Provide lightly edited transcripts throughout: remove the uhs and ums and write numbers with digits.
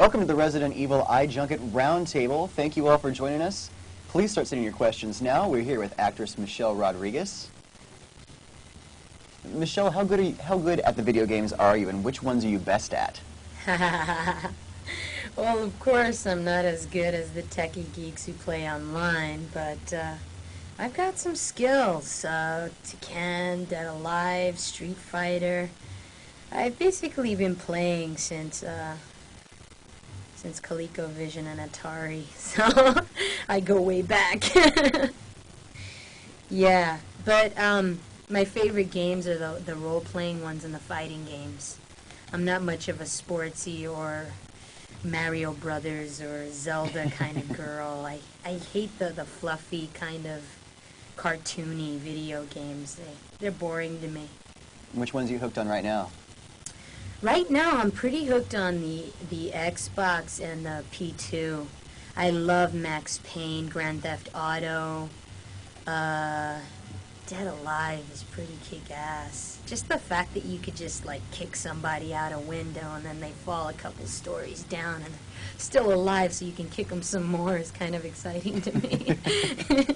Welcome to the Resident Evil iJunket Roundtable. Thank you all for joining us. Please start sending your questions now. We're here with actress Michelle Rodriguez. Michelle, how good at the video games are you, and which ones are you best at? Well, of course, I'm not as good as the techie geeks who play online, but I've got some skills. Tekken, Dead Alive, Street Fighter. I've basically been playing since ColecoVision and Atari, so I go way back. Yeah, but my favorite games are the role-playing ones and the fighting games. I'm not much of a sportsy or Mario Brothers or Zelda kind of girl. I hate the fluffy kind of cartoony video games. They're boring to me. Which ones are you hooked on right now? Right now, I'm pretty hooked on the Xbox and the P2. I love Max Payne, Grand Theft Auto. Dead Alive is pretty kick-ass. Just the fact that you could just, like, kick somebody out a window and then they fall a couple stories down and they're still alive so you can kick them some more is kind of exciting to me.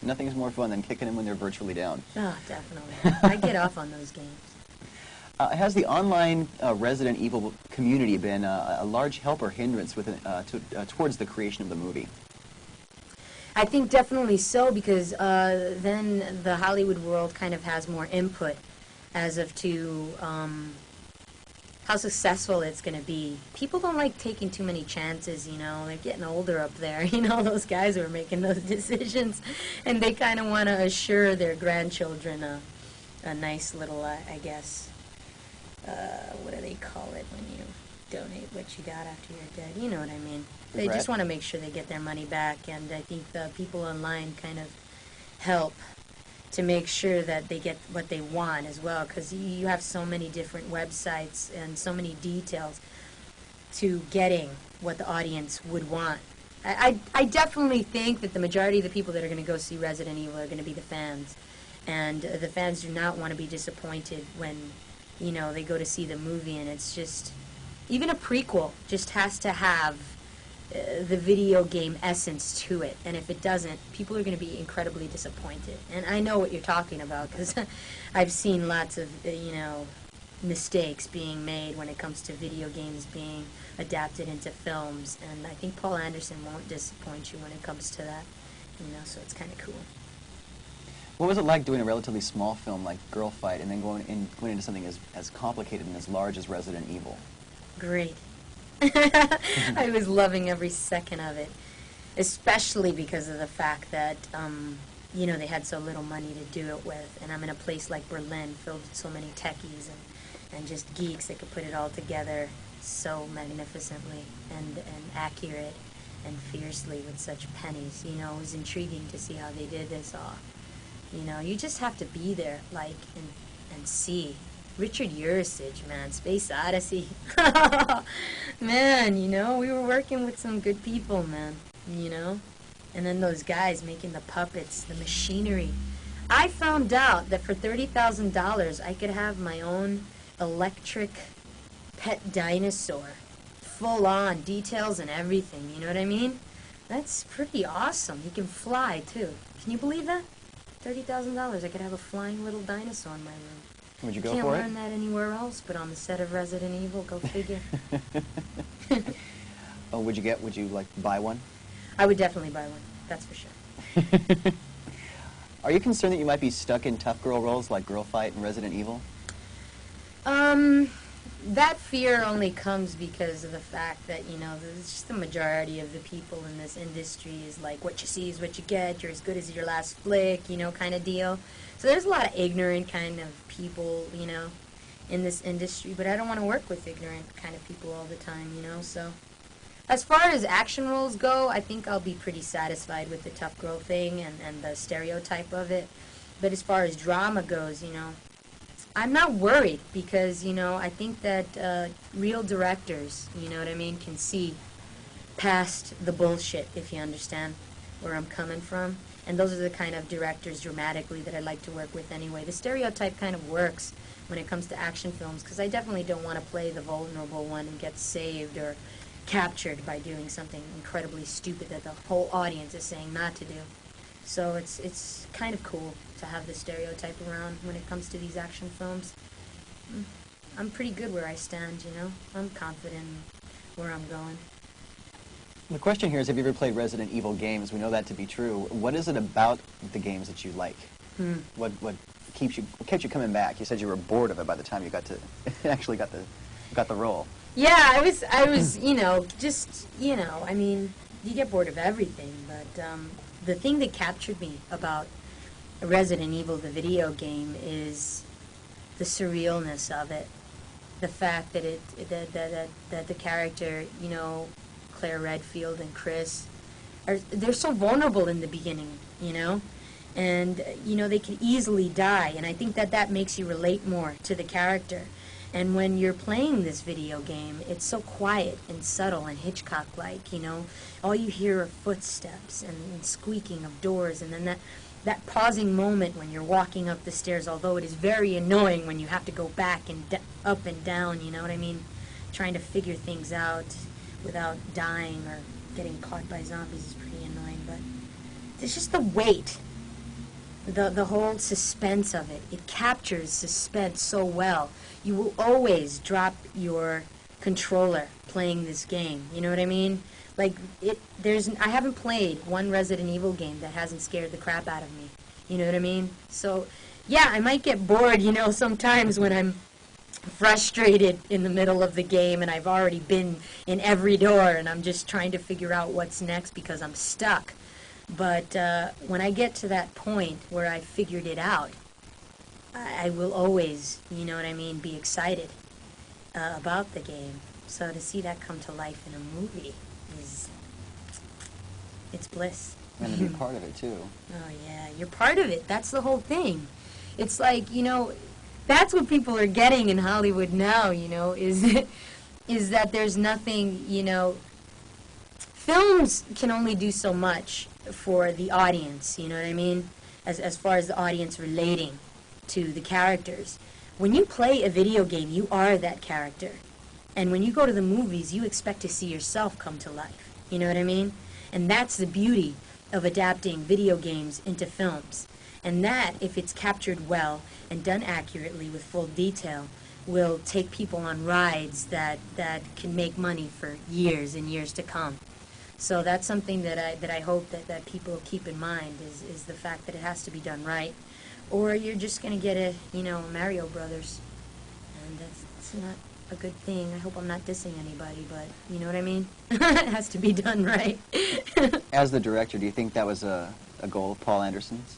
Nothing's more fun than kicking them when they're virtually down. Oh, definitely. I get off on those games. Has the online Resident Evil community been a large help or hindrance towards the creation of the movie? I think definitely so, because then the Hollywood world kind of has more input as of to how successful it's going to be. People don't like taking too many chances, you know. They're getting older up there, you know, those guys who are making those decisions, and they kind of want to assure their grandchildren a nice little, I guess, what do they call it when you donate what you got after you're dead? You know what I mean. They just want to make sure they get their money back, and I think the people online kind of help to make sure that they get what they want as well, because you have so many different websites and so many details to getting what the audience would want. I definitely think that the majority of the people that are going to go see Resident Evil are going to be the fans, and the fans do not want to be disappointed when, you know, they go to see the movie and it's just, even a prequel just has to have the video game essence to it, and if it doesn't, people are going to be incredibly disappointed. And I know what you're talking about, because I've seen lots of, you know, mistakes being made when it comes to video games being adapted into films, and I think Paul Anderson won't disappoint you when it comes to that, you know, so it's kind of cool. What was it like doing a relatively small film like Girl Fight and then going into something as complicated and as large as Resident Evil? Great. I was loving every second of it, especially because of the fact that, you know, they had so little money to do it with, and I'm in a place like Berlin filled with so many techies and just geeks that could put it all together so magnificently and accurate and fiercely with such pennies. You know, it was intriguing to see how they did this all. You know, you just have to be there, like, and see. Richard Ursich, man, Space Odyssey. Man, you know, we were working with some good people, man, you know? And then those guys making the puppets, the machinery. I found out that for $30,000, I could have my own electric pet dinosaur. Full on, details and everything, you know what I mean? That's pretty awesome. He can fly, too. Can you believe that? $30,000, I could have a flying little dinosaur in my room. Would you go for it? Can't learn that anywhere else, but on the set of Resident Evil, go figure. Oh, would you like buy one? I would definitely buy one, that's for sure. Are you concerned that you might be stuck in tough girl roles like Girl Fight and Resident Evil? That fear only comes because of the fact that, you know, it's just the majority of the people in this industry is like, what you see is what you get, you're as good as your last flick, you know, kind of deal. So there's a lot of ignorant kind of people, you know, in this industry, but I don't want to work with ignorant kind of people all the time, you know, so. As far as action roles go, I think I'll be pretty satisfied with the tough girl thing and the stereotype of it. But as far as drama goes, you know, I'm not worried because, you know, I think that real directors, you know what I mean, can see past the bullshit, if you understand where I'm coming from. And those are the kind of directors dramatically that I like to work with anyway. The stereotype kind of works when it comes to action films because I definitely don't want to play the vulnerable one and get saved or, captured by doing something incredibly stupid that the whole audience is saying not to do. So it's kind of cool to have the stereotype around when it comes to these action films. I'm pretty good where I stand, you know. I'm confident in where I'm going. The question here is, have you ever played Resident Evil games? We know that to be true. What is it about the games that you like? What kept you coming back? You said you were bored of it by the time you got to actually got the role. Yeah, I was, you know, just, you know, I mean, you get bored of everything, but the thing that captured me about Resident Evil, the video game, is the surrealness of it. The fact that that the character, you know, Claire Redfield and Chris, they're so vulnerable in the beginning, you know, and you know they can easily die, and I think that makes you relate more to the character. And when you're playing this video game, it's so quiet and subtle and Hitchcock-like, you know. All you hear are footsteps and squeaking of doors, and then that pausing moment when you're walking up the stairs, although it is very annoying when you have to go back and up and down, you know what I mean? Trying to figure things out without dying or getting caught by zombies is pretty annoying, but it's just the weight, the whole suspense of it. It captures suspense so well. You will always drop your controller playing this game, you know what I mean? Like, I haven't played one Resident Evil game that hasn't scared the crap out of me, you know what I mean? So, yeah, I might get bored, you know, sometimes when I'm frustrated in the middle of the game and I've already been in every door and I'm just trying to figure out what's next because I'm stuck. But when I get to that point where I figured it out, I will always, you know what I mean, be excited about the game. So to see that come to life in a movie it's bliss. And to be part of it, too. Oh, yeah, you're part of it. That's the whole thing. It's like, you know, that's what people are getting in Hollywood now, you know, is that there's nothing, you know, films can only do so much for the audience, you know what I mean, as far as the audience relating to the characters. When you play a video game, you are that character. And when you go to the movies, you expect to see yourself come to life, you know what I mean? And that's the beauty of adapting video games into films. And that, if it's captured well and done accurately with full detail, will take people on rides that can make money for years and years to come. So that's something that I hope that people keep in mind is the fact that it has to be done right, or you're just going to get a, you know, Mario Brothers, and that's not a good thing. I hope I'm not dissing anybody, but you know what I mean? It has to be done right. As the director, do you think that was a goal of Paul Anderson's?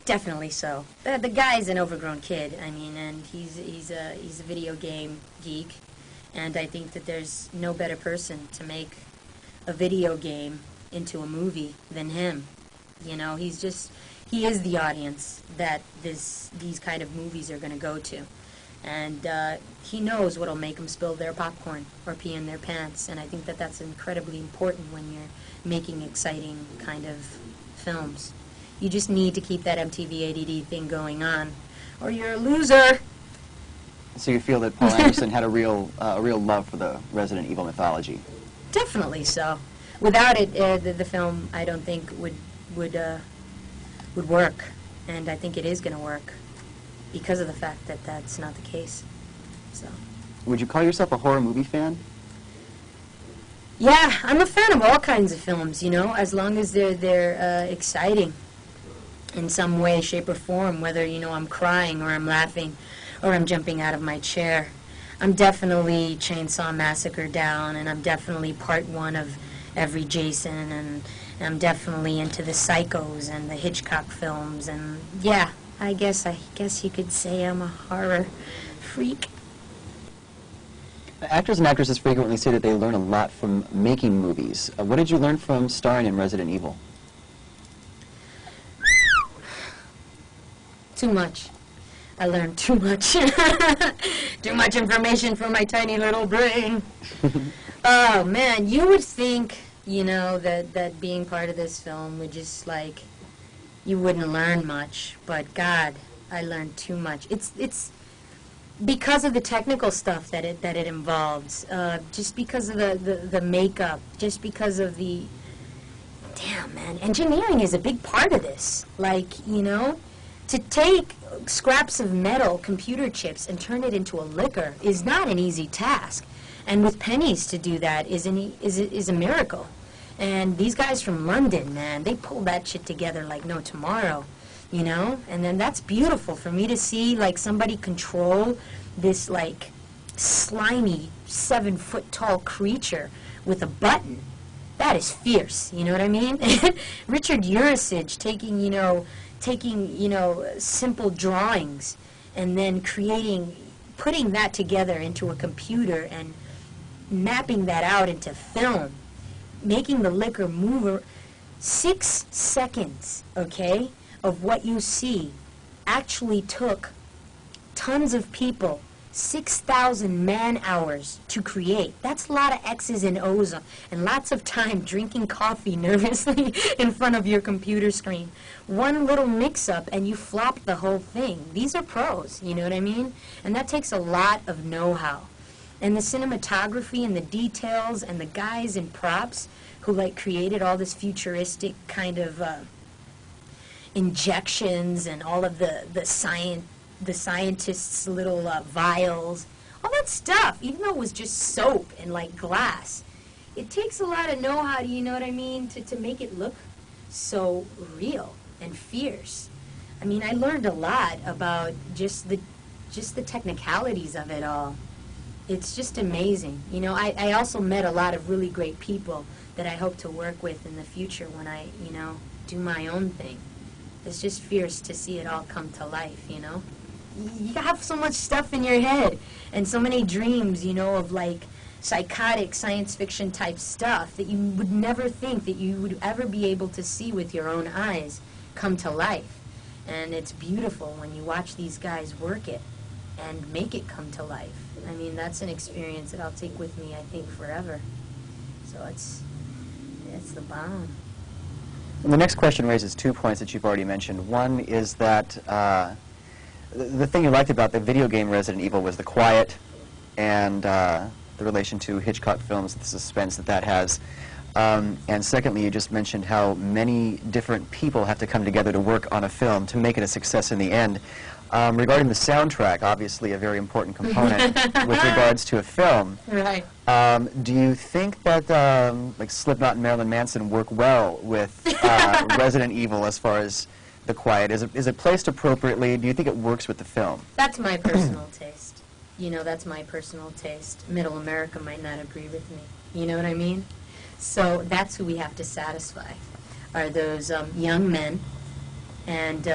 Definitely so. The guy's an overgrown kid, I mean, and he's a video game geek, and I think that there's no better person to make a video game into a movie than him. You know, he is the audience that these kind of movies are going to go to. And he knows what'll make them spill their popcorn or pee in their pants, and I think that that's incredibly important when you're making exciting kind of films. You just need to keep that MTV ADD thing going on, or you're a loser. So you feel that Paul Anderson had a real love for the Resident Evil mythology? Definitely so. Without it, the film I don't think would work, and I think it is going to work because of the fact that that's not the case. So. Would you call yourself a horror movie fan? Yeah, I'm a fan of all kinds of films, you know, as long as they're exciting in some way, shape, or form, whether, you know, I'm crying or I'm laughing or I'm jumping out of my chair. I'm definitely Chainsaw Massacre down, and I'm definitely part one of every Jason, and I'm definitely into the Psychos and the Hitchcock films, and yeah, I guess you could say I'm a horror freak. Actors and actresses frequently say that they learn a lot from making movies. What did you learn from starring in Resident Evil? Too much. I learned too much. Too much information for my tiny little brain. Oh, man, you would think, you know, that being part of this film would just, like, you wouldn't learn much. But, God, I learned too much. It's because of the technical stuff that it involves, just because of the makeup, just because of the, damn man, engineering is a big part of this. Like, you know, to take scraps of metal, computer chips, and turn it into a liquor is not an easy task. And with pennies to do that is a miracle. And these guys from London, man, they pulled that shit together like no tomorrow. You know, and then that's beautiful for me to see, like, somebody control this, like, slimy 7-foot-tall creature with a button. That is fierce, you know what I mean? Richard Urasage taking, you know, simple drawings and then putting that together into a computer and mapping that out into film, making the liquor move 6 seconds, okay? Of what you see actually took tons of people, 6,000 man-hours to create. That's a lot of X's and O's and lots of time drinking coffee nervously in front of your computer screen. One little mix-up and you flop the whole thing. These are pros, you know what I mean? And that takes a lot of know-how. And the cinematography and the details and the guys in props who, like, created all this futuristic kind of injections and all of the scientists' little vials, all that stuff, even though it was just soap and, like, glass. It takes a lot of know-how, you know what I mean, to make it look so real and fierce. I mean, I learned a lot about just the technicalities of it all. It's just amazing. You know, I also met a lot of really great people that I hope to work with in the future when I, you know, do my own thing. It's just fierce to see it all come to life, you know? You have so much stuff in your head and so many dreams, you know, of, like, psychotic science fiction type stuff that you would never think that you would ever be able to see with your own eyes come to life. And it's beautiful when you watch these guys work it and make it come to life. I mean, that's an experience that I'll take with me, I think, forever. So it's the bomb. And the next question raises 2 points that you've already mentioned. One is that the thing you liked about the video game Resident Evil was the quiet and the relation to Hitchcock films, the suspense that has. And secondly, you just mentioned how many different people have to come together to work on a film to make it a success in the end. Regarding the soundtrack, obviously a very important component with regards to a film. Right. Do you think that like Slipknot and Marilyn Manson work well with Resident Evil as far as the quiet? Is it placed appropriately? Do you think it works with the film? That's my personal taste. You know, that's my personal taste. Middle America might not agree with me. You know what I mean? So that's who we have to satisfy, are those young men and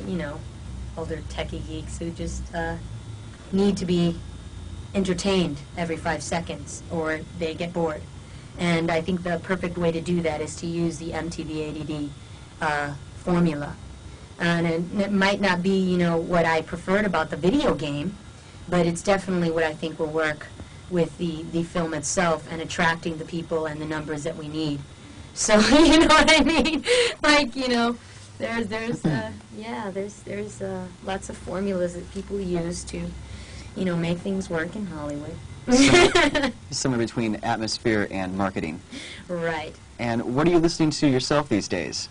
you know, older techie geeks who just need to be entertained every 5 seconds or they get bored. And I think the perfect way to do that is to use the MTV ADD formula. And it might not be, you know, what I preferred about the video game, but it's definitely what I think will work with the film itself and attracting the people and the numbers that we need. So, you know what I mean? Like, you know, there's lots of formulas that people use to, you know, make things work in Hollywood. Somewhere between atmosphere and marketing. Right. And what are you listening to yourself these days?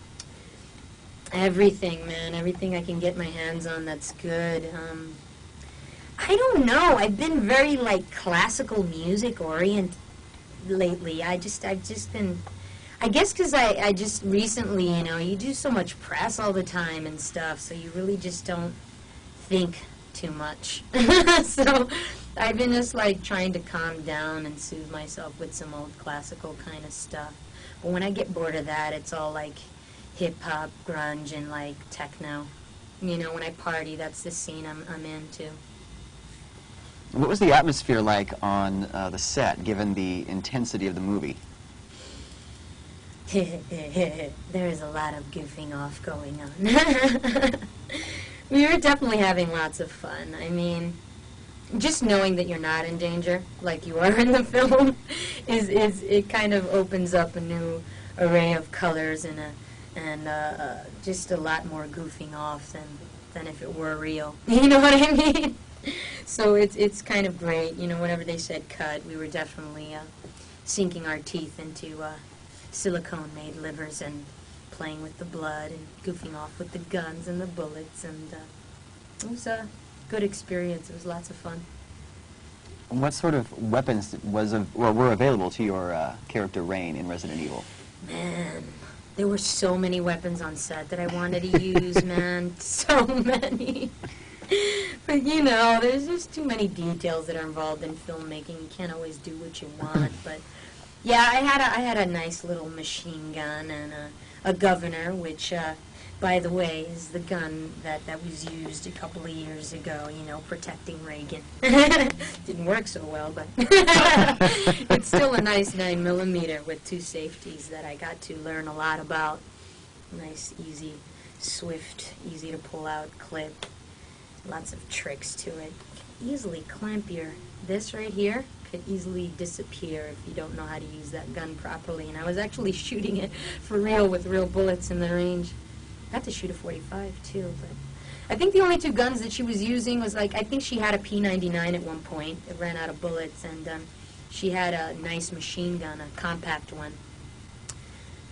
Everything, man. Everything I can get my hands on that's good. I don't know. I've been very, like, classical music oriented lately. I've just been, I guess because I just recently, you know, you do so much press all the time and stuff, so you really just don't think too much. So I've been just, like, trying to calm down and soothe myself with some old classical kind of stuff. But when I get bored of that, it's all, like, hip-hop, grunge, and, like, techno. You know, when I party, that's the scene I'm into. What was the atmosphere like on the set, given the intensity of the movie? There is a lot of goofing off going on. We were definitely having lots of fun. I mean, just knowing that you're not in danger, like you are in the film, it kind of opens up a new array of colors and just a lot more goofing off than if it were real. You know what I mean? So it's kind of great. You know, whenever they said cut, we were definitely sinking our teeth into silicone-made livers and playing with the blood and goofing off with the guns and the bullets, and it was a good experience. It was lots of fun. What sort of weapons were available to your character Rain in Resident Evil? Man, there were so many weapons on set that I wanted to use, man. So many. But, you know, there's just too many details that are involved in filmmaking. You can't always do what you want. But, yeah, I had a nice little machine gun and a governor, which, by the way, is the gun that was used a couple of years ago, you know, protecting Reagan. Didn't work so well, but it's still a nice 9mm with 2 safeties that I got to learn a lot about. Nice, easy, swift, easy to pull out clip. Lots of tricks to it. Easily clamp this right here could easily disappear if you don't know how to use that gun properly. And I was actually shooting it for real with real bullets in the range. I got to shoot a .45 too, but I think the only 2 guns that she was using was, like, I think she had a P99 at one point. It ran out of bullets, and she had a nice machine gun, a compact one,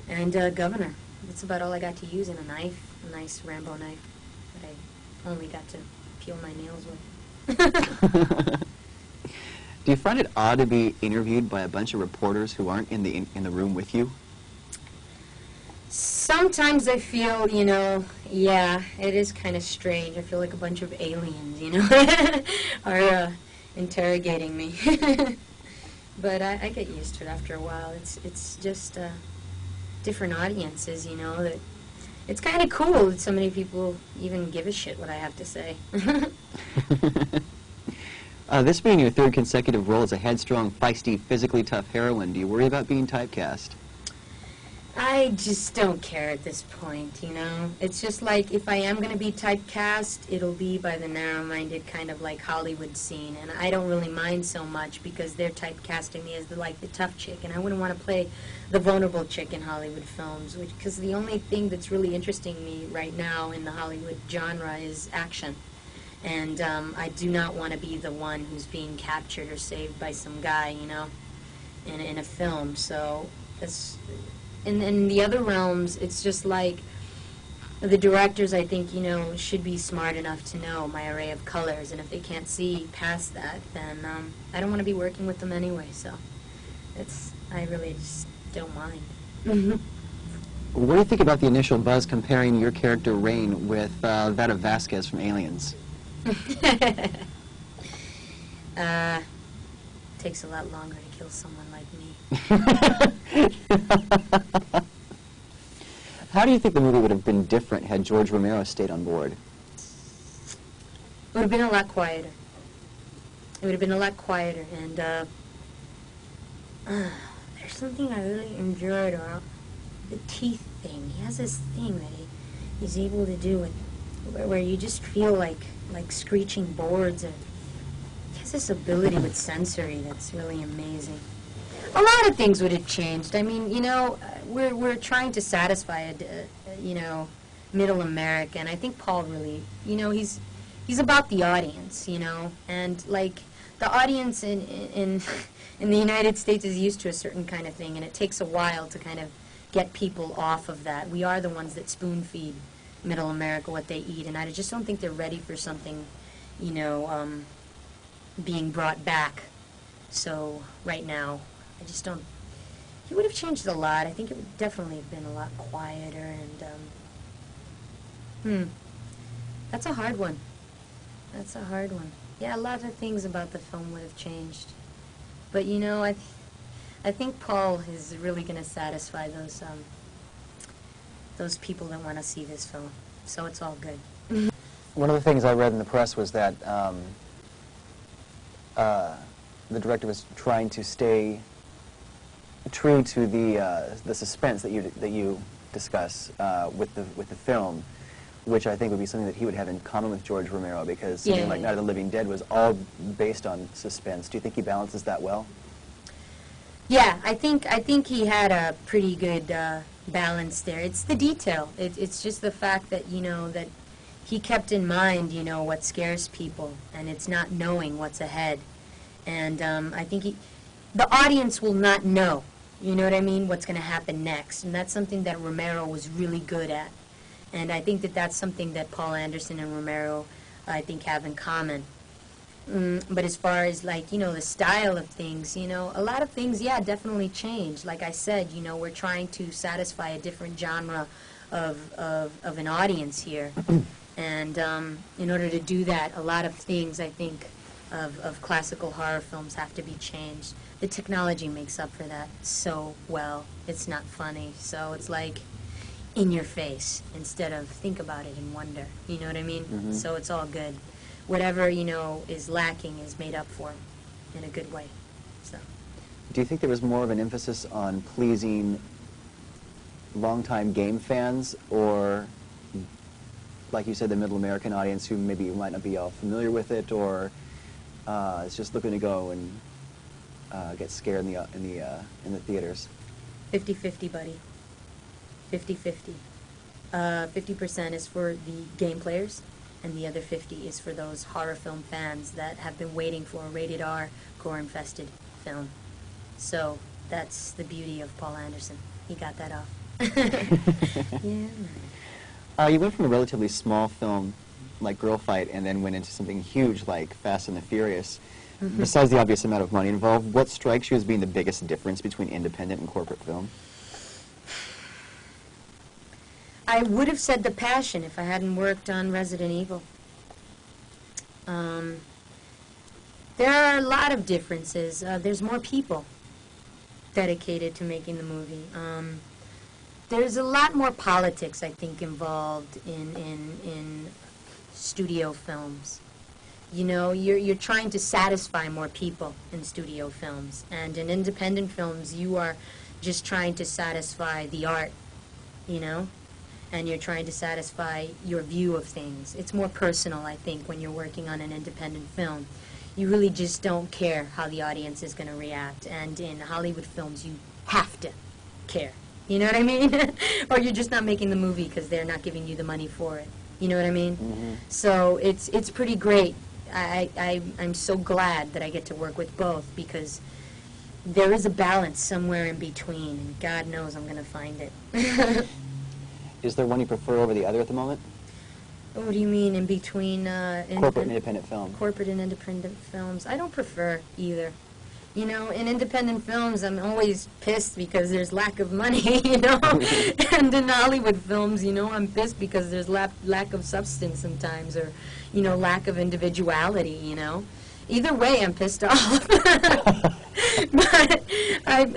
and a governor. That's about all I got to use, and a knife, a nice Rambo knife that I only got to peel my nails with. Do you find it odd to be interviewed by a bunch of reporters who aren't in the room with you? Sometimes I feel, you know, yeah, it is kind of strange. I feel like a bunch of aliens, you know, are interrogating me. But I get used to it after a while. It's just different audiences, you know. That it's kind of cool that so many people even give a shit what I have to say. This being your 3rd consecutive role as a headstrong, feisty, physically tough heroine, do you worry about being typecast? I just don't care at this point, you know. It's just like, if I am going to be typecast, it'll be by the narrow-minded kind of like Hollywood scene, and I don't really mind so much because they're typecasting me as the tough chick, and I wouldn't want to play the vulnerable chick in Hollywood films, because the only thing that's really interesting me right now in the Hollywood genre is action. And I do not want to be the one who's being captured or saved by some guy, you know, in a film. So that's... In the other realms, it's just like the directors, I think, you know, should be smart enough to know my array of colors, and if they can't see past that, then I don't want to be working with them anyway, so I really just don't mind. What do you think about the initial buzz comparing your character Rain with that of Vasquez from Aliens? Takes a lot longer to kill someone like me. How do you think the movie would have been different had George Romero stayed on board? It would have been a lot quieter. It would have been a lot quieter, and there's something I really enjoyed about the teeth thing. He has this thing that he's able to do where you just feel like screeching boards, and he has this ability with sensory that's really amazing. A lot of things would have changed. I mean, you know, we're trying to satisfy you know, middle America, and I think Paul really, you know, he's about the audience, you know, and like the audience in the United States is used to a certain kind of thing, and it takes a while to kind of get people off of that. We are the ones that spoon feed middle America what they eat, and I just don't think they're ready for something, you know, being brought back. So right now, I just don't. He would have changed a lot. I think it would definitely have been a lot quieter, and that's a hard one. That's a hard one. Yeah, a lot of things about the film would have changed, but you know, I think Paul is really going to satisfy those people that want to see this film. So it's all good. One of the things I read in the press was that the director was trying to stay true to the suspense that you discuss with the film, which I think would be something that he would have in common with George Romero, because something like Night of the Living Dead was all based on suspense. Do you think he balances that well? Yeah, I think he had a pretty good balance there. It's the detail. It's just the fact that, you know, that he kept in mind, you know, what scares people, and it's not knowing what's ahead. And I think the audience will not know, you know what I mean, what's going to happen next. And that's something that Romero was really good at. And I think that that's something that Paul Anderson and Romero, I think, have in common. But as far as, like, you know, the style of things, you know, a lot of things, yeah, definitely change. Like I said, you know, we're trying to satisfy a different genre of an audience here. And in order to do that, a lot of things, I think, of classical horror films have to be changed. The technology makes up for that so well. It's not funny. So it's like in your face instead of think about it and wonder. You know what I mean? Mm-hmm. So it's all good. Whatever, you know, is lacking is made up for in a good way. So. Do you think there was more of an emphasis on pleasing longtime game fans, or, like you said, the middle American audience who maybe might not be all familiar with it, or is just looking to go and get scared in the theaters? 50-50, buddy. 50-50. 50% is for the game players, and the other 50 is for those horror film fans that have been waiting for a rated R, gore-infested film. So that's the beauty of Paul Anderson. He got that off. Yeah. You went from a relatively small film like Girl Fight and then went into something huge like Fast and the Furious. Mm-hmm. Besides the obvious amount of money involved, what strikes you as being the biggest difference between independent and corporate film? I would have said the passion if I hadn't worked on Resident Evil. There are a lot of differences. There's more people dedicated to making the movie. There's a lot more politics, I think, involved in studio films. You know, you're trying to satisfy more people in studio films. And in independent films, you are just trying to satisfy the art, you know? And you're trying to satisfy your view of things. It's more personal, I think, when you're working on an independent film. You really just don't care how the audience is going to react. And in Hollywood films, you have to care. You know what I mean? Or you're just not making the movie because they're not giving you the money for it. You know what I mean? Mm-hmm. So it's pretty great. I'm so glad that I get to work with both, because there is a balance somewhere in between, and God knows I'm going to find it. Is there one you prefer over the other at the moment? What do you mean, in between Corporate and independent film. corporate and independent films? I don't prefer either. You know, in independent films, I'm always pissed because there's lack of money, you know? And in Hollywood films, you know, I'm pissed because there's lack of substance sometimes, or, you know, lack of individuality, you know? Either way, I'm pissed off. But,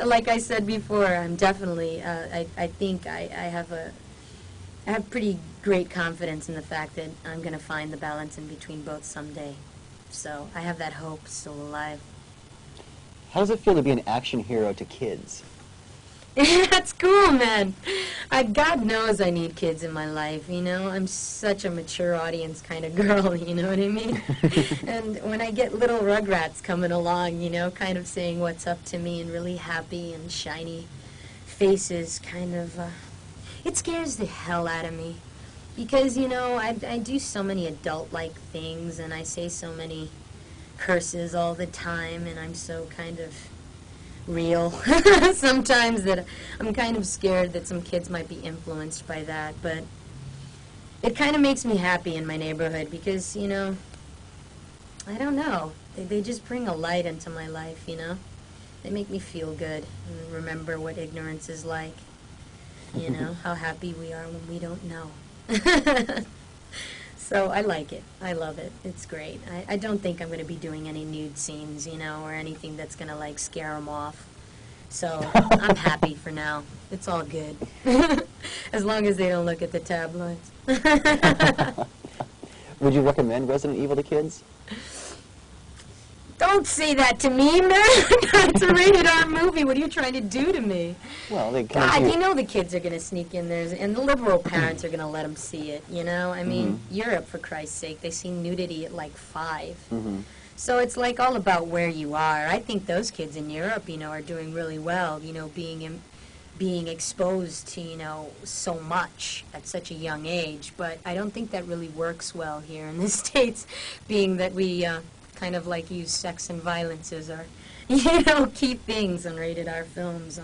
like I said before, I'm definitely, I think I have pretty great confidence in the fact that I'm going to find the balance in between both someday. So I have that hope still alive. How does it feel to be an action hero to kids? That's cool, man. God knows I need kids in my life, you know? I'm such a mature audience kind of girl, you know what I mean? And when I get little rugrats coming along, you know, kind of saying what's up to me and really happy and shiny faces, kind of, it scares the hell out of me. Because, you know, I do so many adult-like things, and I say so many curses all the time, and I'm so kind of real sometimes that I'm kind of scared that some kids might be influenced by that. But it kind of makes me happy in my neighborhood because, you know, I don't know. They just bring a light into my life, you know? They make me feel good and remember what ignorance is like. You know, how happy we are when we don't know. So I like it. I love it. It's great. I don't think I'm going to be doing any nude scenes, you know, or anything that's going to, like, scare them off. So I'm happy for now. It's all good. As long as they don't look at the tabloids. Would you recommend Resident Evil to kids? Don't say that to me, man. It's a rated R movie. What are you trying to do to me? Well, they come God, to you know the kids are going to sneak in there, and the liberal parents are going to let them see it, you know? I mean, Europe, for Christ's sake, they see nudity at like 5. Mm-hmm. So it's like all about where you are. I think those kids in Europe, you know, are doing really well, you know, being being exposed to, you know, so much at such a young age. But I don't think that really works well here in the States, being that we kind of like use sex and violence as our, you know, key things on rated R films.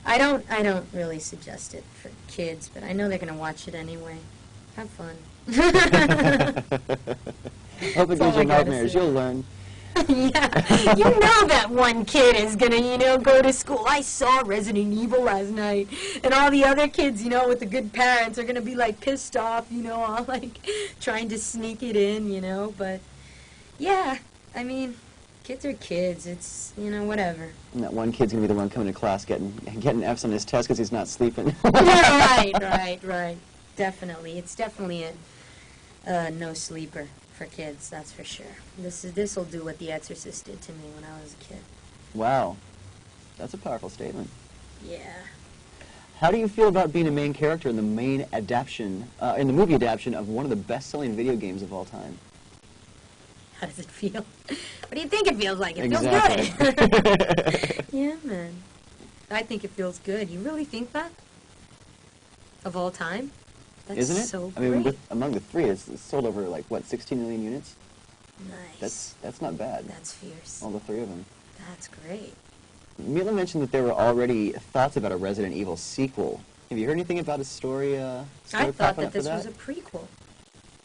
I don't really suggest it for kids, but I know they're going to watch it anyway. Have fun. Hope it gives you nightmares. You'll learn. Yeah, you know that one kid is gonna, you know, go to school. I saw Resident Evil last night, and all the other kids, you know, with the good parents are gonna be like pissed off, you know, all like trying to sneak it in, you know. But yeah, I mean, kids are kids. It's, you know, whatever. And that one kid's gonna be the one coming to class getting F's on his test because he's not sleeping. Right. Definitely, it's definitely a no sleeper for kids, that's for sure. This will do what The Exorcist did to me when I was a kid. Wow, that's a powerful statement. Yeah. How do you feel about being a main character in the main adaptation, in the movie adaptation of one of the best-selling video games of all time? How does it feel? What do you think it feels like? It Exactly. feels good. Yeah, man. I think it feels good. You really think that? Of all time? That's Isn't it? so I mean, great. among the three, it's sold over, like, what, 16 million units? Nice. That's not bad. That's fierce. All the three of them. That's great. Milla mentioned that there were already thoughts about a Resident Evil sequel. Have you heard anything about a story I thought popping that up for this was a prequel.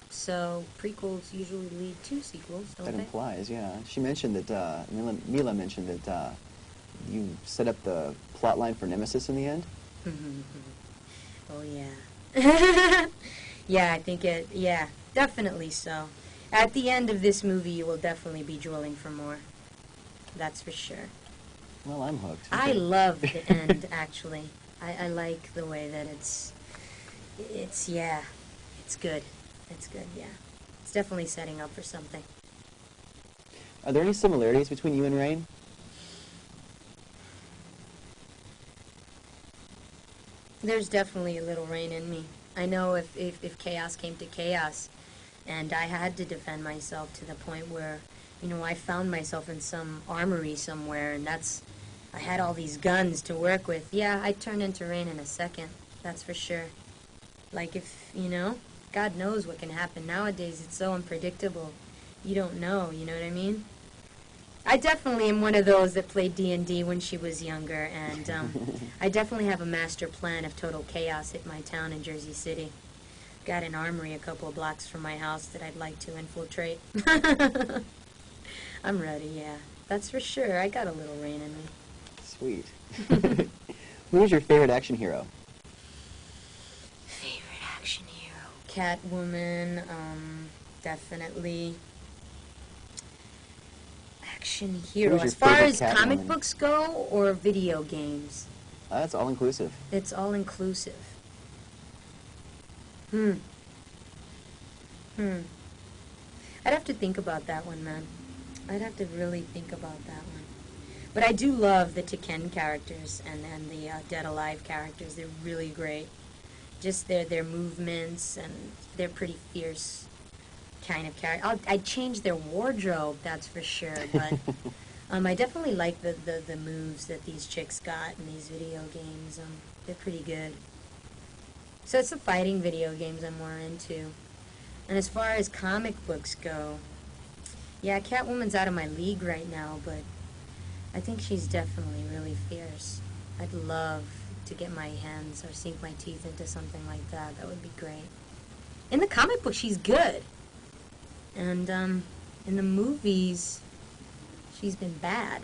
So prequels usually lead to sequels, don't That they? implies, yeah. She mentioned that, Milla mentioned that you set up the plot line for Nemesis in the end. Oh, yeah. Yeah, I think yeah, definitely so. At the end of this movie, you will definitely be drooling for more. That's for sure. Well, I'm hooked. I love the end, actually. I like the way that it's yeah, it's good. It's good, yeah. It's definitely setting up for something. Are there any similarities between you and Rain? There's definitely a little Rain in me. I know if chaos came to chaos, and I had to defend myself to the point where, you know, I found myself in some armory somewhere, and I had all these guns to work with. Yeah, I'd turn into Rain in a second, that's for sure. Like, if, you know, God knows what can happen. Nowadays, it's so unpredictable. You don't know, you know what I mean? I definitely am one of those that played D&D when she was younger, and I definitely have a master plan if total chaos hit my town in Jersey City. Got an armory a couple of blocks from my house that I'd like to infiltrate. I'm ready, yeah. That's for sure. I got a little Rain in me. Sweet. Who is your favorite action hero? Favorite action hero? Catwoman, definitely. Action hero. Who's your As far favorite as comic Catwoman? books go, or video games? That's all-inclusive. It's all inclusive. I'd have to think about that one, man. I'd have to really think about that one. But I do love the Tekken characters and the Dead Alive characters. They're really great. Just their movements, and they're pretty fierce kind of character. I'd change their wardrobe, that's for sure. But I definitely like the moves that these chicks got in these video games. They're pretty good. So it's the fighting video games I'm more into. And as far as comic books go, yeah, Catwoman's out of my league right now, but I think she's definitely really fierce. I'd love to get my hands or sink my teeth into something like that. That would be great. In the comic book, she's good. And in the movies, she's been bad.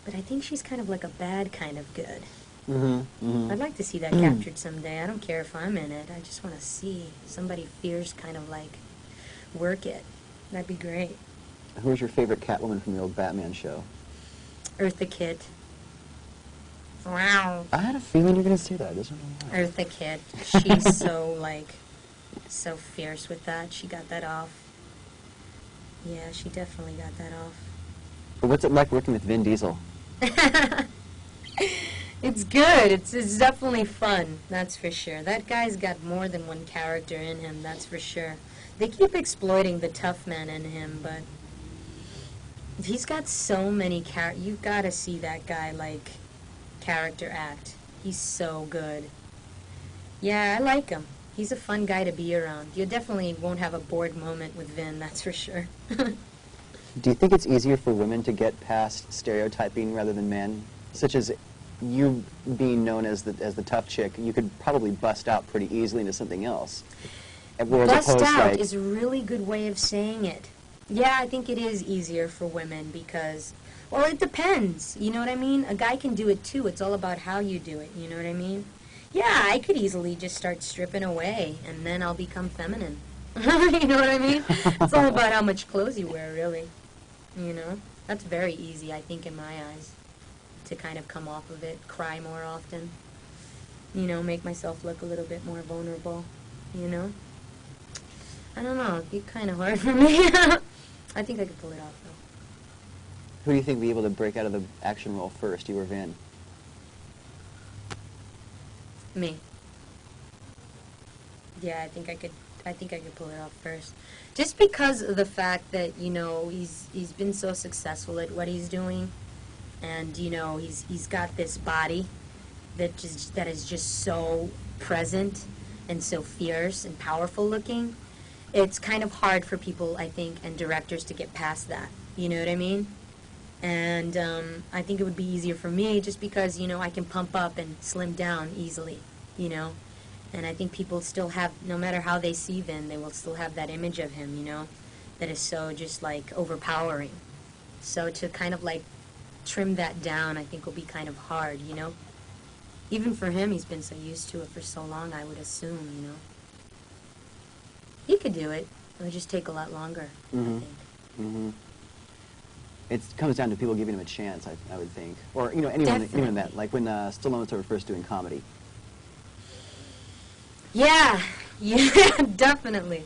But I think she's kind of like a bad kind of good. I'd like to see that captured someday. I don't care if I'm in it. I just want to see somebody fierce kind of like work it. That'd be great. Who's your favorite Catwoman from the old Batman show? Eartha Kitt. Wow. I had a feeling you were going to say that. I don't know why. Eartha Kitt. She's so fierce with that. She got that off. Yeah, she definitely got that off. But what's it like working with Vin Diesel? It's good. It's definitely fun, that's for sure. That guy's got more than one character in him, that's for sure. They keep exploiting the tough man in him, but he's got so many characters. You've got to see that guy, like, character act. He's so good. Yeah, I like him. He's a fun guy to be around. You definitely won't have a bored moment with Vin, that's for sure. Do you think it's easier for women to get past stereotyping rather than men? Such as you being known as the tough chick, you could probably bust out pretty easily into something else. Whereas Bust out is a really good way of saying it. Yeah, I think it is easier for women because, well, it depends. You know what I mean? A guy can do it too. It's all about how you do it. You know what I mean? Yeah, I could easily just start stripping away, and then I'll become feminine. You know what I mean? It's all about how much clothes you wear, really. You know? That's very easy, I think, in my eyes, to kind of come off of it, cry more often. You know, make myself look a little bit more vulnerable. You know? I don't know. It'd be kind of hard for me. I think I could pull it off, though. Who do you think would be able to break out of the action role first, you or Vin? Me. Yeah, I think I could pull it off first. Just because of the fact that, you know, he's been so successful at what he's doing, and, you know, he's got this body that is just so present and so fierce and powerful looking. It's kind of hard for people, I think, and directors to get past that. You know what I mean? And I think it would be easier for me just because, you know, I can pump up and slim down easily, you know? And I think people still have, no matter how they see Vin, they will still have that image of him, you know, that is so just, like, overpowering. So to kind of, like, trim that down, I think will be kind of hard, you know? Even for him, he's been so used to it for so long, I would assume, you know? He could do it. It would just take a lot longer, I think. Mm-hmm. It comes down to people giving him a chance, I would think. Or, you know, anyone that, like when Stallone started first doing comedy. Yeah, definitely.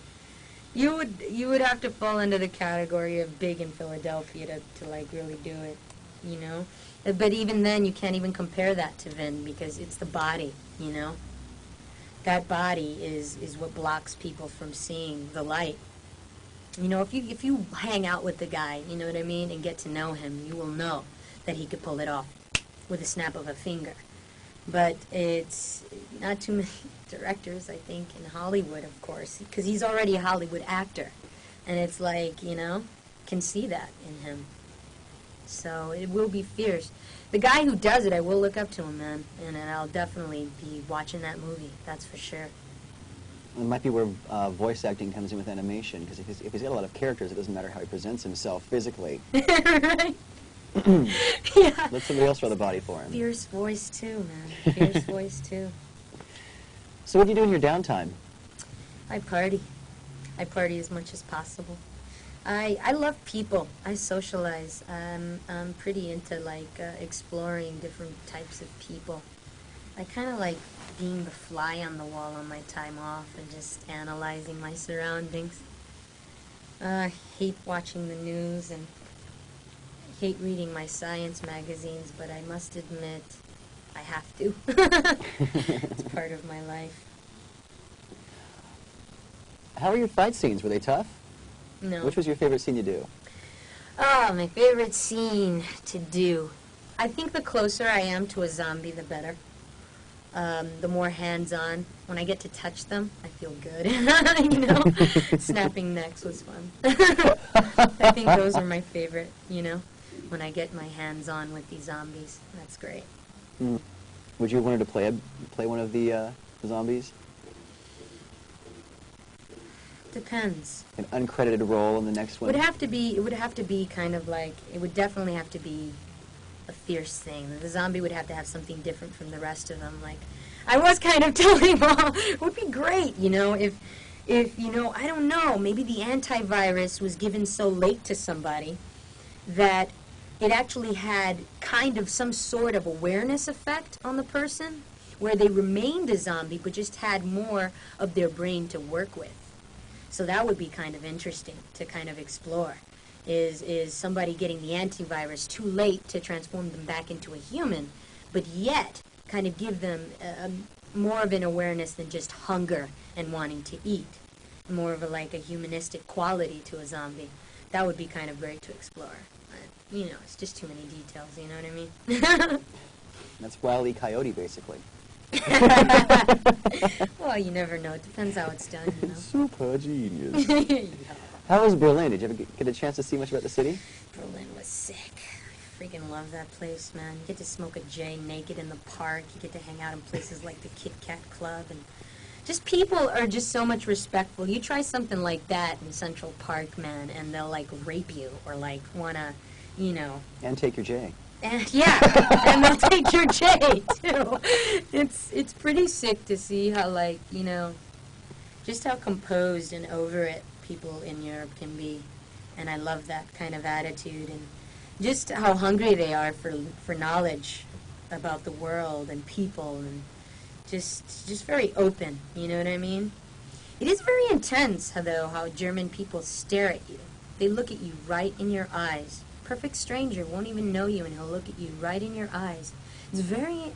You would have to fall into the category of big in Philadelphia to like really do it, you know? But even then, you can't even compare that to Vin because it's the body, you know? That body is what blocks people from seeing the light. You know, if you hang out with the guy, you know what I mean, and get to know him, you will know that he could pull it off with a snap of a finger. But it's not too many directors, I think, in Hollywood, of course, because he's already a Hollywood actor. And it's like, you know, can see that in him. So it will be fierce. The guy who does it, I will look up to him, man, and I'll definitely be watching that movie, that's for sure. It might be where voice acting comes in with animation, because if he's got a lot of characters, it doesn't matter how he presents himself physically. Right? Yeah. Let somebody else draw the body for him. Fierce voice, too, man. Fierce voice, too. So what do you do in your downtime? I party. I party as much as possible. I love people. I socialize. I'm pretty into, like, exploring different types of people. I kind of like being the fly on the wall on my time off and just analyzing my surroundings. I hate watching the news and I hate reading my science magazines, but I must admit I have to. It's part of my life. How were your fight scenes? Were they tough? No. Which was your favorite scene to do? Oh, my favorite scene to do. I think the closer I am to a zombie, the better. The more hands-on. When I get to touch them, I feel good. You know? Snapping necks was fun. I think those are my favorite, you know? When I get my hands on with these zombies. That's great. Mm. Would you have wanted to play one of the zombies? Depends. An uncredited role in the next one? It would have to be kind of like, it would definitely have to be a fierce thing. The zombie would have to have something different from the rest of them. Like, I was kind of telling Mom, it would be great, you know, if, you know, I don't know, maybe the antivirus was given so late to somebody that it actually had kind of some sort of awareness effect on the person, where they remained a zombie but just had more of their brain to work with. So that would be kind of interesting to kind of explore. Is somebody getting the antivirus too late to transform them back into a human, but yet kind of give them more of an awareness than just hunger and wanting to eat. More of a humanistic quality to a zombie. That would be kind of great to explore. But, you know, it's just too many details, you know what I mean? That's Wile E. Coyote, basically. Well, you never know. It depends how it's done, you know. Super genius. Yeah. How was Berlin? Did you ever get a chance to see much about the city? Berlin was sick. I freaking love that place, man. You get to smoke a J naked in the park. You get to hang out in places like the Kit Kat Club. And just people are just so much respectful. You try something like that in Central Park, man, and they'll, like, rape you or, like, want to, you know. And take your J. And, yeah, and they'll take your J, too. It's pretty sick to see how, like, you know, just how composed and over it people in Europe can be. And I love that kind of attitude and just how hungry they are for knowledge about the world and people and just very open, you know what I mean? It is very intense, though, how German people stare at you. They look at you right in your eyes. Perfect stranger won't even know you, and he'll look at you right in your eyes. It's very.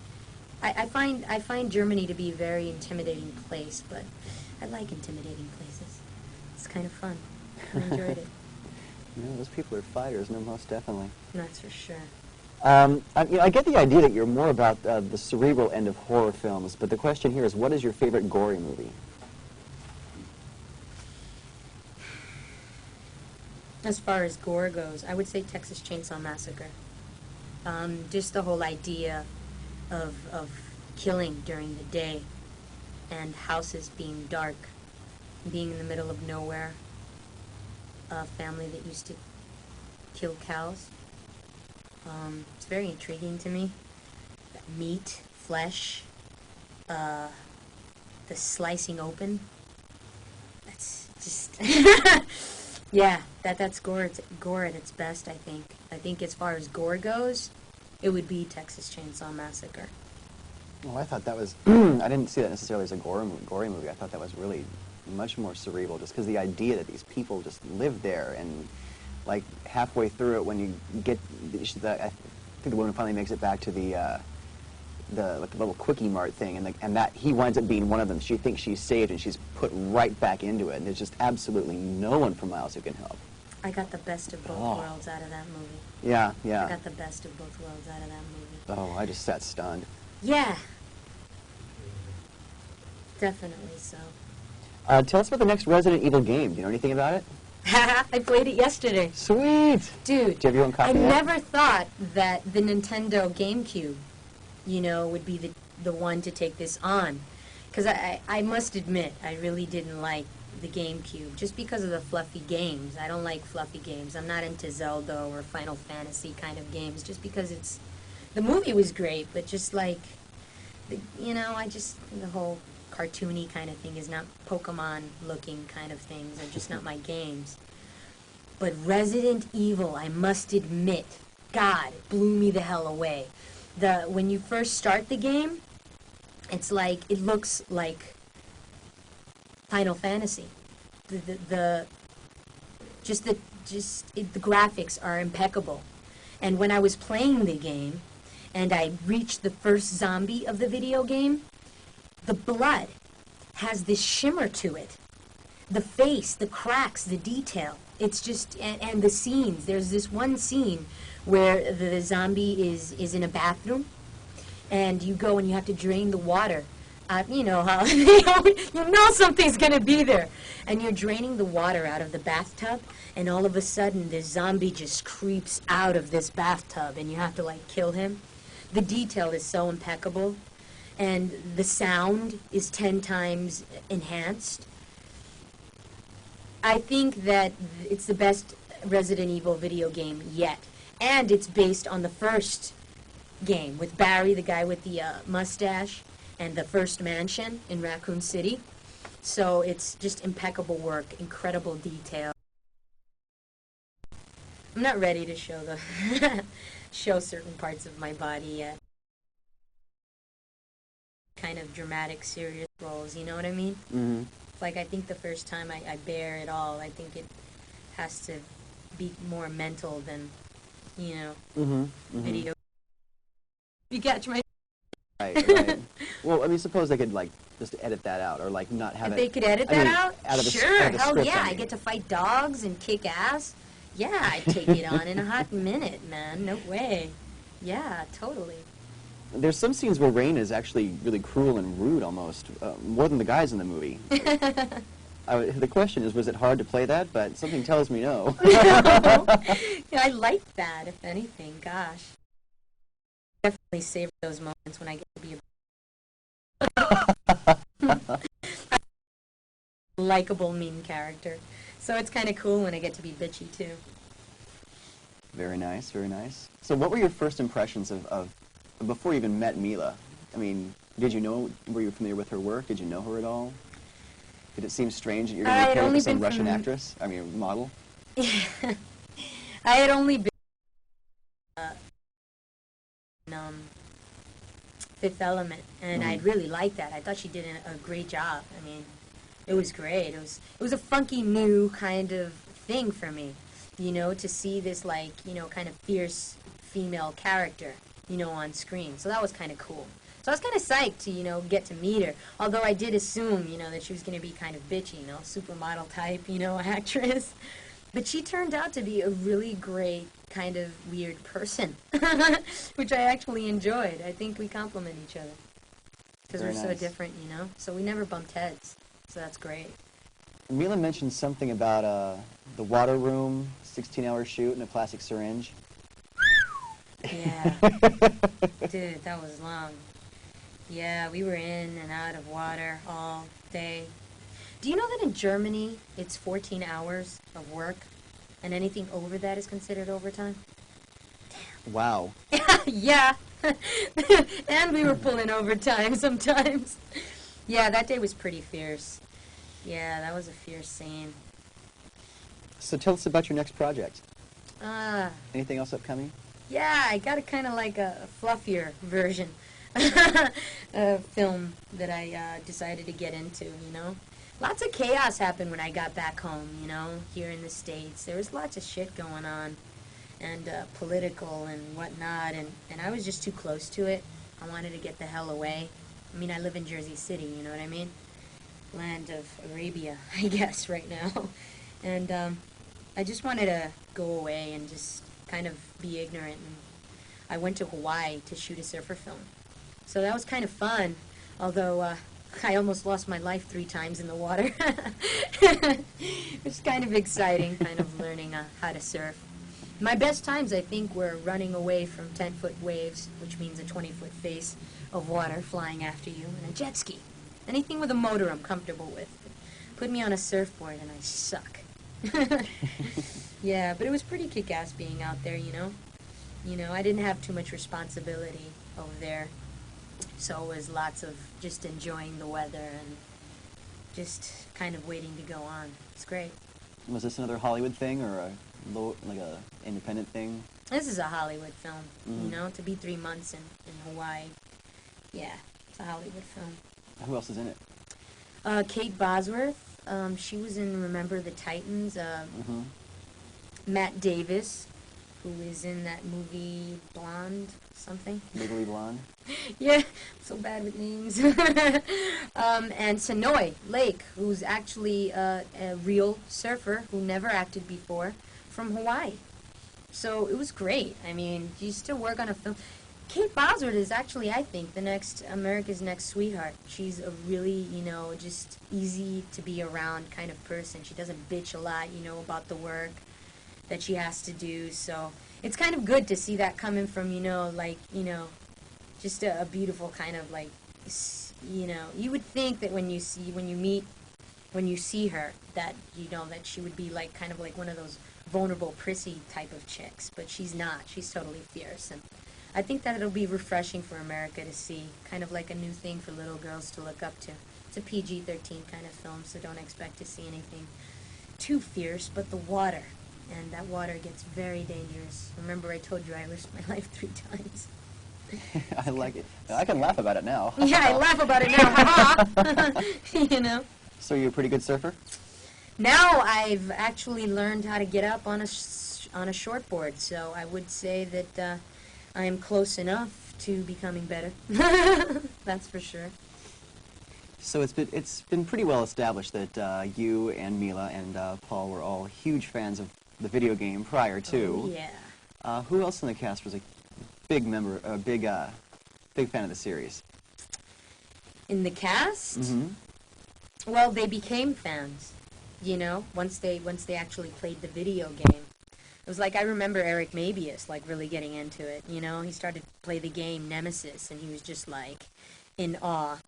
I find Germany to be a very intimidating place, but I like intimidating places. It's kind of fun. I enjoyed it. You know, those people are fighters, no, most definitely. That's for sure. I get the idea that you're more about the cerebral end of horror films, but the question here is, what is your favorite gory movie? As far as gore goes, I would say Texas Chainsaw Massacre. Just the whole idea of killing during the day and houses being dark, being in the middle of nowhere, a family that used to kill cows. It's very intriguing to me. Meat, flesh, the slicing open. That's just... Yeah, that's gore. It's gore at its best, I think. I think as far as gore goes, it would be Texas Chainsaw Massacre. Well, I thought that was... I didn't see that necessarily as a gory movie. I thought that was really much more cerebral, just because the idea that these people just live there, and like halfway through it, when you get... I think the woman finally makes it back to the little Quickie Mart thing, and that he winds up being one of them. She thinks she's saved, and she's put right back into it, and there's just absolutely no one for miles who can help. I got the best of both worlds out of that movie. Yeah, yeah. I got the best of both worlds out of that movie. Oh, I just sat stunned. Yeah. Definitely so. Tell us about the next Resident Evil game. Do you know anything about it? I played it yesterday. Sweet! Dude, Did you have your own copy I yet? never thought that the Nintendo GameCube, you know, would be the one to take this on. Because I must admit, I really didn't like the GameCube, just because of the fluffy games. I don't like fluffy games. I'm not into Zelda or Final Fantasy kind of games, just because it's... The movie was great, but just like, you know, the whole cartoony kind of thing is not Pokemon-looking kind of things. They're just not my games. But Resident Evil, I must admit, God, it blew me the hell away. When you first start the game, it's like, it looks like Final Fantasy. The graphics are impeccable. And when I was playing the game, and I reached the first zombie of the video game, the blood has this shimmer to it. The face, the cracks, the detail. It's just, and the scenes. There's this one scene where the zombie is in a bathroom, and you go and you have to drain the water. You know how, you know something's going to be there. And you're draining the water out of the bathtub, and all of a sudden this zombie just creeps out of this bathtub, and you have to, like, kill him. The detail is so impeccable, and the sound is 10 times enhanced. I think that it's the best Resident Evil video game yet. And it's based on the first game with Barry, the guy with the mustache, and the first mansion in Raccoon City. So it's just impeccable work, incredible detail. I'm not ready to show certain parts of my body yet. Kind of dramatic, serious roles, you know what I mean? Mm-hmm. Like, I think the first time I bear it all, I think it has to be more mental than, you know, video. You catch my... Right. Well, I mean, suppose they could, like, just edit that out, or, like, not have if it... they could edit that out? Sure, out of the hell script, yeah, I I mean. get to fight dogs and kick ass. Yeah, I'd take it on in a hot minute, man. No way. Yeah, totally. There's some scenes where Rain is actually really cruel and rude almost, more than the guys in the movie. The question is, was it hard to play that? But something tells me no. Yeah, I like that, if anything. Gosh. Definitely savor those moments when I get to be a likable, mean character. So it's kind of cool when I get to be bitchy, too. Very nice, very nice. So what were your first impressions of before you even met Milla? I mean, were you familiar with her work? Did you know her at all? Did it seem strange that you're going to pair with some Russian actress? I mean, model? I had only been in Fifth Element, and I really liked that. I thought she did a great job. I mean, it was great. It was a funky new kind of thing for me, you know, to see this, like, you know, kind of fierce female character, you know, on screen. So that was kind of cool. So I was kind of psyched to, you know, get to meet her. Although I did assume, you know, that she was going to be kind of bitchy, you know, supermodel type, you know, actress. But she turned out to be a really great kind of weird person, which I actually enjoyed. I think we complement each other because we're so different, you know. So we never bumped heads. So that's great. Milla mentioned something about the water room, 16-hour shoot, and a plastic syringe. Yeah. Dude, that was long. Yeah, we were in and out of water all day. Do you know that in Germany, it's 14 hours of work, and anything over that is considered overtime? Damn. Wow. Yeah. And we were pulling overtime sometimes. Yeah, that day was pretty fierce. Yeah, that was a fierce scene. So tell us about your next project. Anything else upcoming? Yeah, I got a kind of like a fluffier version film that I decided to get into, you know. Lots of chaos happened when I got back home, you know, here in the States. There was lots of shit going on, and political and whatnot, and I was just too close to it. I wanted to get the hell away. I mean, I live in Jersey City, you know what I mean? Land of Arabia, I guess, right now. And I just wanted to go away and just kind of be ignorant. And I went to Hawaii to shoot a surfer film. So that was kind of fun, although I almost lost my life 3 times in the water. It was kind of exciting, kind of learning how to surf. My best times, I think, were running away from 10-foot waves, which means a 20-foot face of water flying after you, and a jet ski. Anything with a motor I'm comfortable with. Put me on a surfboard and I suck. Yeah, but it was pretty kick-ass being out there, you know? You know, I didn't have too much responsibility over there. So it was lots of just enjoying the weather and just kind of waiting to go on. It's great. Was this another Hollywood thing or like a independent thing? This is a Hollywood film, you know, to be 3 months in Hawaii. Yeah, it's a Hollywood film. Who else is in it? Kate Bosworth. She was in Remember the Titans. Matt Davis, who is in that movie Blonde something. Legally Blonde? Yeah, I'm so bad with names. And Sonoy Lake, who's actually a real surfer who never acted before, from Hawaii. So it was great. I mean, you used to work on a film. Kate Bosworth is actually, I think, America's Next Sweetheart. She's a really, you know, just easy to be around kind of person. She doesn't bitch a lot, you know, about the work that she has to do. So it's kind of good to see that coming from, you know, like, you know, just a beautiful kind of like, you know, you would think that when you see her, that, you know, that she would be like kind of like one of those vulnerable, prissy type of chicks. But she's not. She's totally fierce. And I think that it'll be refreshing for America to see, kind of like a new thing for little girls to look up to. It's a PG-13 kind of film, so don't expect to see anything too fierce, but the water. And that water gets very dangerous. Remember I told you I risked my life 3 times. I like it. I can laugh about it now. Yeah, I laugh about it now. Ha-ha. You know? So you're a pretty good surfer? Now I've actually learned how to get up on a shortboard, so I would say that I am close enough to becoming better. That's for sure. So it's been pretty well established that you and Milla and Paul were all huge fans of the video game prior to. Oh, yeah. Who else in the cast was a big big fan of the series. In the cast? Mm-hmm. Well, they became fans, you know, once they actually played the video game. It was like, I remember Eric Mabius, like, really getting into it, you know? He started to play the game Nemesis, and he was just, like, in awe,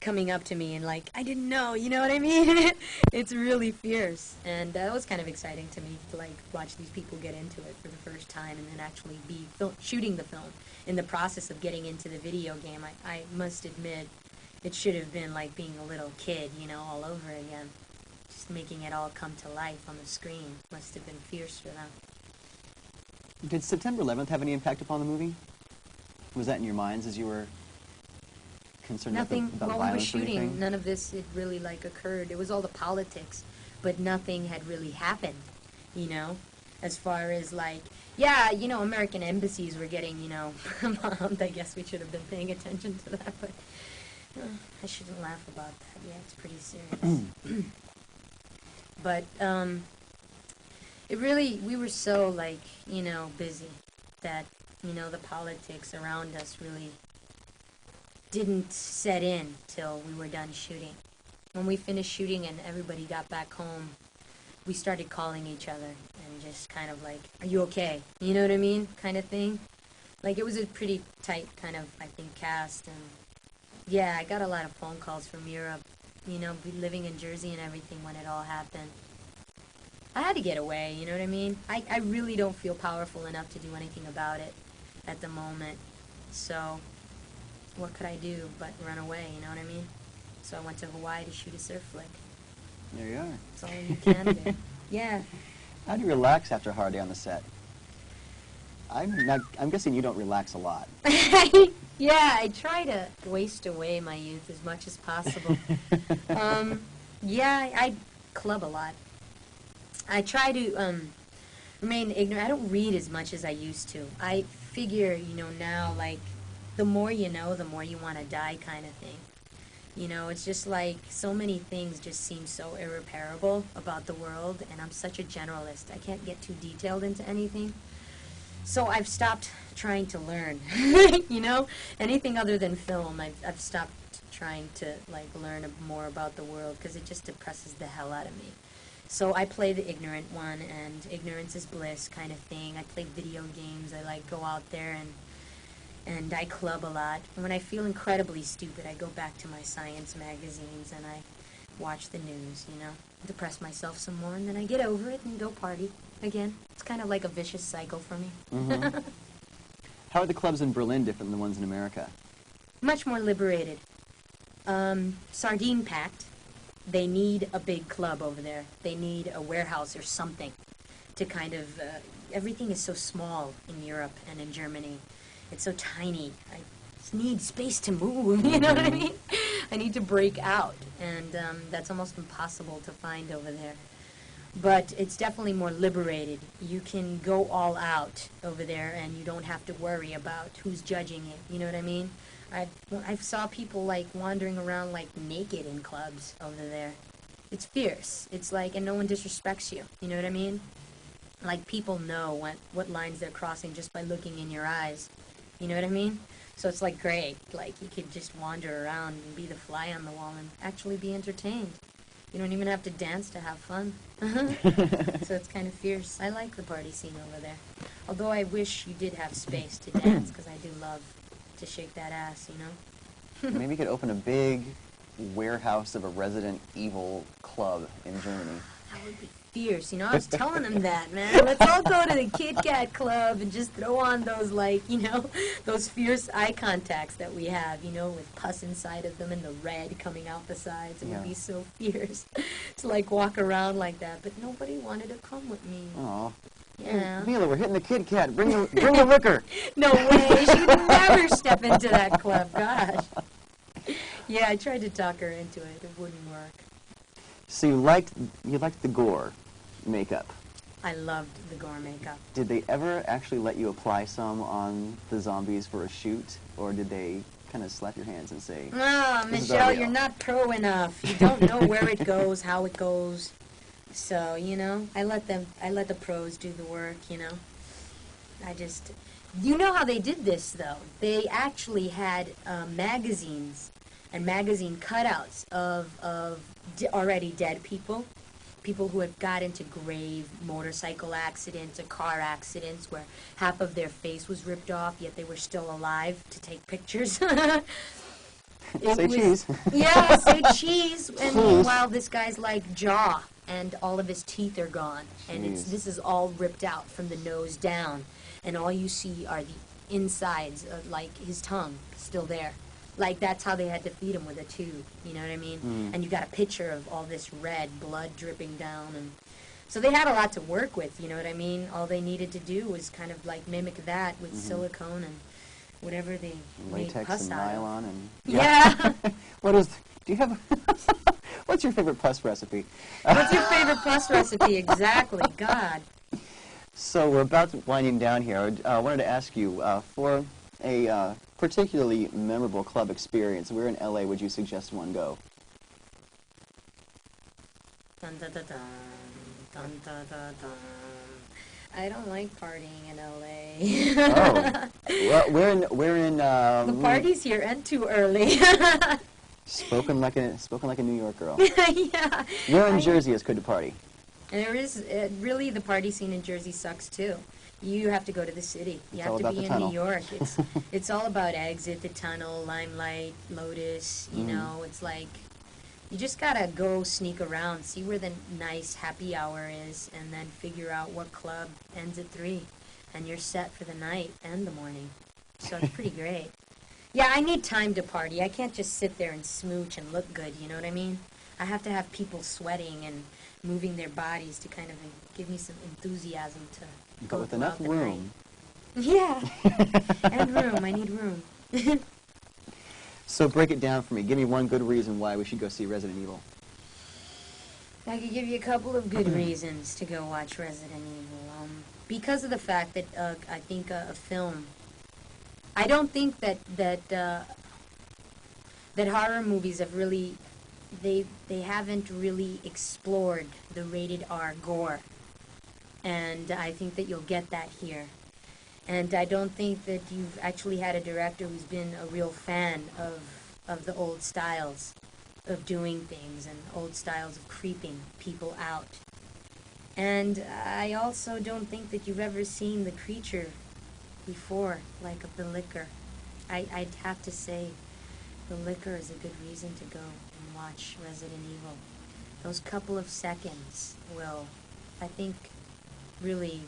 coming up to me and, like, I didn't know, you know what I mean? It's really fierce, and that was kind of exciting to me, to, like, watch these people get into it for the first time and then actually be shooting the film. In the process of getting into the video game, I must admit, it should have been like being a little kid, you know, all over again. Just making it all come to life on the screen must have been fierce for them. Did September 11th have any impact upon the movie? Was that in your minds as you were concerned Nothing, about while we were violence or shooting, anything? none of this had really, like, occurred. It was all the politics, but nothing had really happened, you know? As far as, like, yeah, you know, American embassies were getting, you know, bombed. I guess we should have been paying attention to that, but I shouldn't laugh about that. Yeah, it's pretty serious. But it really, we were so, like, you know, busy that, you know, the politics around us really didn't set in till we were done shooting. When we finished shooting and everybody got back home, we started calling each other and just kind of like, are you okay? You know what I mean? Kind of thing. Like, it was a pretty tight kind of, I think, cast. And yeah, I got a lot of phone calls from Europe, you know, living in Jersey and everything when it all happened. I had to get away, you know what I mean? I really don't feel powerful enough to do anything about it at the moment. So what could I do but run away, you know what I mean? So I went to Hawaii to shoot a surf flick. There you are. That's all you can do. Yeah. How do you relax after a hard day on the set? I'm guessing you don't relax a lot. Yeah, I try to waste away my youth as much as possible. Yeah, I club a lot. I try to remain ignorant. I don't read as much as I used to. I figure, you know, now, like, the more you know, the more you want to die kind of thing. You know, it's just like so many things just seem so irreparable about the world, and I'm such a generalist. I can't get too detailed into anything. So I've stopped trying to learn, you know? Anything other than film, I've stopped trying to, like, learn more about the world because it just depresses the hell out of me. So I play the ignorant one, and ignorance is bliss kind of thing. I play video games. I, like, go out there and I club a lot. And when I feel incredibly stupid, I go back to my science magazines and I watch the news, you know, depress myself some more, and then I get over it and go party again. It's kind of like a vicious cycle for me. Mm-hmm. How are the clubs in Berlin different than the ones in America? Much more liberated. Sardine packed. They need a big club over there. They need a warehouse or something to kind of, everything is so small in Europe and in Germany. It's so tiny. I just need space to move, you know what I mean? I need to break out, and that's almost impossible to find over there. But it's definitely more liberated. You can go all out over there, and you don't have to worry about who's judging it, you know what I mean? I've saw people, like, wandering around, like, naked in clubs over there. It's fierce. It's like, and no one disrespects you, you know what I mean? Like, people know what lines they're crossing just by looking in your eyes. You know what I mean? So it's like great. Like, you could just wander around and be the fly on the wall and actually be entertained. You don't even have to dance to have fun. So it's kind of fierce. I like the party scene over there. Although I wish you did have space to dance, because I do love to shake that ass, you know? Maybe you could open a big warehouse of a Resident Evil club in Germany. That would be fierce, you know? I was telling them that, man. Let's all go to the Kit Kat Club and just throw on those, like, you know, those fierce eye contacts that we have, you know, with pus inside of them and the red coming out the sides. It would be so fierce to, like, walk around like that. But nobody wanted to come with me. Aw. Yeah. Milla, we're hitting the Kit Kat. Bring the liquor. No way. She'd never step into that club. Gosh. Yeah, I tried to talk her into it. It wouldn't work. So you liked the gore makeup. I loved the gore makeup. Did they ever actually let you apply some on the zombies for a shoot, or did they kind of slap your hands and say, "Oh, "This is Michelle, our you're deal"? not pro enough. You don't know where it goes, how it goes." So, you know, I let the pros do the work, you know. You know how they did this, though? They actually had magazines and magazine cutouts of already dead people. People who had got into grave motorcycle accidents or car accidents where half of their face was ripped off, yet they were still alive to take pictures. Say cheese. Yeah, say cheese. And meanwhile, this guy's like jaw, and all of his teeth are gone. And this is all ripped out from the nose down. And all you see are the insides of, like, his tongue still there. Like, that's how they had to feed him, with a tube, you know what I mean? And you got a picture of all this red blood dripping down. And so they had a lot to work with, you know what I mean? All they needed to do was kind of, like, mimic that with silicone and whatever they made latex pus and out of. nylon and... Yeah. Do you have... What's your favorite pus recipe? What's your favorite pus recipe? Exactly. God. So we're about to winding down here. I wanted to ask you, for a particularly memorable club experience, where in LA would you suggest one go? Dun, dun, dun, dun, dun, dun, dun, dun. I don't like partying in LA. Oh, well, we're in. The parties here end too early. Spoken like a New York girl. Yeah. Where in Jersey is good to party? There is really, the party scene in Jersey sucks too. You have to go to the city. You have to be in New York. It's all about Exit, the Tunnel, Limelight, Lotus. You know, it's like you just gotta go sneak around, see where the nice happy hour is, and then figure out what club ends at 3, and you're set for the night and the morning. So it's pretty great. Yeah, I need time to party. I can't just sit there and smooch and look good. You know what I mean? I have to have people sweating and moving their bodies to kind of give me some enthusiasm to go But with enough room. Night. Yeah, and room. I need room. So break it down for me. Give me one good reason why we should go see Resident Evil. I could give you a couple of good reasons to go watch Resident Evil. Because of the fact that I think a film. I don't think that horror movies have really. They haven't really explored the rated R gore, and I think that you'll get that here. And I don't think that you've actually had a director who's been a real fan of the old styles of doing things and old styles of creeping people out. And I also don't think that you've ever seen the creature before, like of the liquor. I'd have to say the liquor is a good reason to go and watch Resident Evil. Those couple of seconds will, I think, really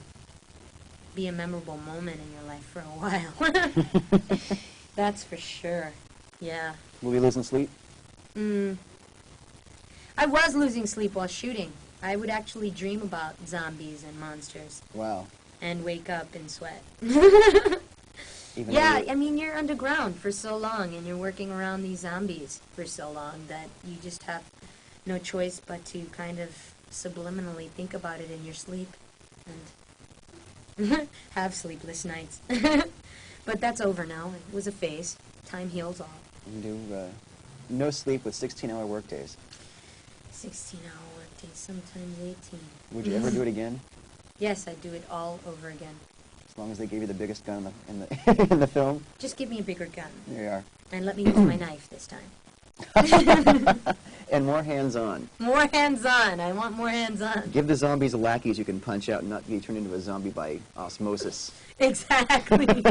be a memorable moment in your life for a while. That's for sure. Yeah. Will we losing sleep? I was losing sleep while shooting. I would actually dream about zombies and monsters. Wow. And wake up and sweat. Even Yeah, I mean, you're underground for so long, and you're working around these zombies for so long that you just have no choice but to kind of subliminally think about it in your sleep and have sleepless nights. But that's over now. It was a phase. Time heals all. You do no sleep with 16-hour workdays. 16-hour workdays, sometimes 18. Would you ever do it again? Yes, I'd do it all over again. As long as they gave you the biggest gun in the in the film. Just give me a bigger gun. There you are. And let me use my knife this time. And more hands-on. More hands-on. I want more hands-on. Give the zombies lackeys you can punch out and not be turned into a zombie by osmosis. Exactly.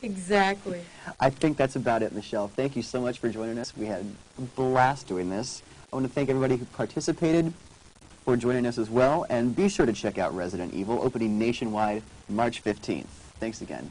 Exactly. I think that's about it, Michelle. Thank you so much for joining us. We had a blast doing this. I want to thank everybody who participated for joining us as well. And be sure to check out Resident Evil, opening nationwide March 15th. Thanks again.